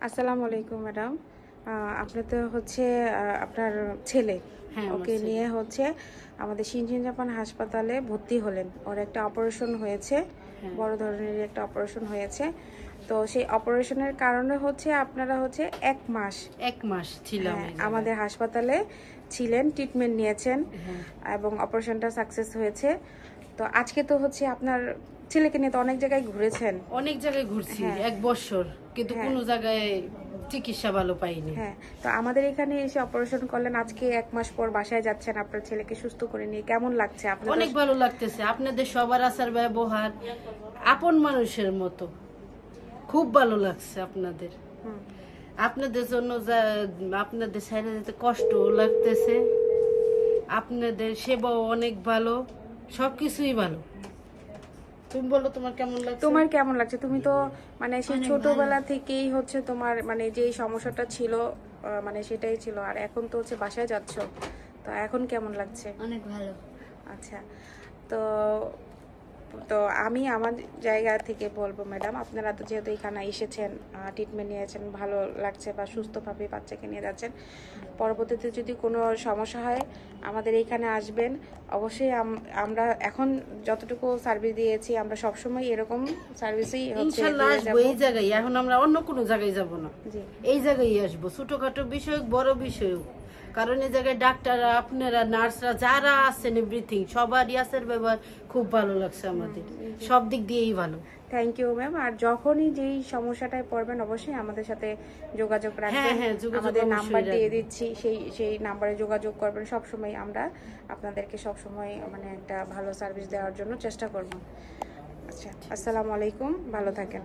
আসসালামু আলাইকুম ম্যাডাম। আপনি তো হচ্ছে আপনার ছেলে, হ্যাঁ, ওকে নিয়ে হচ্ছে আমাদের শিনচিন জাপান হাসপাতালে ভর্তি হলেন। ওর একটা অপারেশন হয়েছে, হ্যাঁ। বড় ধরনের একটা অপারেশন হয়েছে। তো সেই অপারেশনের কারণে হচ্ছে আপনারা হচ্ছে 1 মাস 1 মাস ছিলাম আমাদের হাসপাতালে ছিলেন, ট্রিটমেন্ট নিয়েছেন হ্যাঁ। এবং অপারেশনটা সাকসেস হয়েছে। তো আজকে তো হচ্ছে আপনার ছেলেকে নিয়ে তো অনেক জায়গায় ঘুরেছেন। অনেক জায়গায় ঘুরছি 1 বছর, কিন্তু কোনো জায়গায় চিকিৎসা ভালো পাইনি। হ্যাঁ, তো আমাদের এখানে এসে অপারেশন করলেন, আজকে 1 মাস পর বাসায় যাচ্ছেন আপনার ছেলেকে সুস্থ করে নিয়ে। কেমন লাগছে আপনার? অনেক ভালো লাগতেছে। আপনাদের সবার আচার ব্যবহার আপন মানুষের মতো, খুব ভালো লাগছে আপনাদের। আপনাদের জন্য আপনাদের সাইডে যেতে কষ্ট লাগতেছে, আপনাদের সেবাও অনেক ভালো, সবকিছুই ভালো। তুমি বলো তোমার কেমন লাগছে? তোমার কেমন লাগছে? তুমি তো মানে সেই ছোটবেলা থেকেই হচ্ছে তোমার মানে যেই সমস্যাটা ছিল মানে সেটাই ছিল, আর এখন তো হচ্ছে বাসায় যাচ্ছ, তো এখন কেমন লাগছে? অনেক ভালো। আচ্ছা, তো তো আমি আমার জায়গা থেকে বলবো ম্যাডাম, আপনারা তো যেহেতু এখানে এসেছেন, ট্রিটমেন্ট নিয়েছেন, ভালো লাগছে বা সুস্থভাবে বাচ্চাকে নিয়ে যাচ্ছেন, পরবর্তীতে যদি কোনো সমস্যা হয় আমাদের এইখানে আসবেন অবশ্যই। আমরা এখন যতটুকু সার্ভিস দিয়েছি আমরা সবসময় এরকম সার্ভিসই হচ্ছে ইনশাআল্লাহ আসবো এই জায়গায়। এখন আমরা অন্য কোনো জায়গায় যাব না, জি এই জায়গায় আসবো। ছোটখাটো বিষয় বড় বিষয়, কারণ এই জায়গায় ডাক্তাররা, আপনারা, নার্সরা যারা আছেন, এভরিথিং সবারই আসার ব্যবহার খুব ভালো লাগছে আমাদের, সব দিক দিয়েই ভালো। Thank you ma'am. আর যখনই যেই সমস্যাটায় পড়বেন অবশ্যই আমাদের সাথে যোগাযোগ রাখবেন। আমাদের নাম্বার দিয়ে দিচ্ছি, সেই নাম্বারে যোগাযোগ করবেন। সবসময় আমরা আপনাদেরকে সবসময় মানে একটা ভালো সার্ভিস দেওয়ার জন্য চেষ্টা করব। আচ্ছা, আসসালামু আলাইকুম, ভালো থাকেন।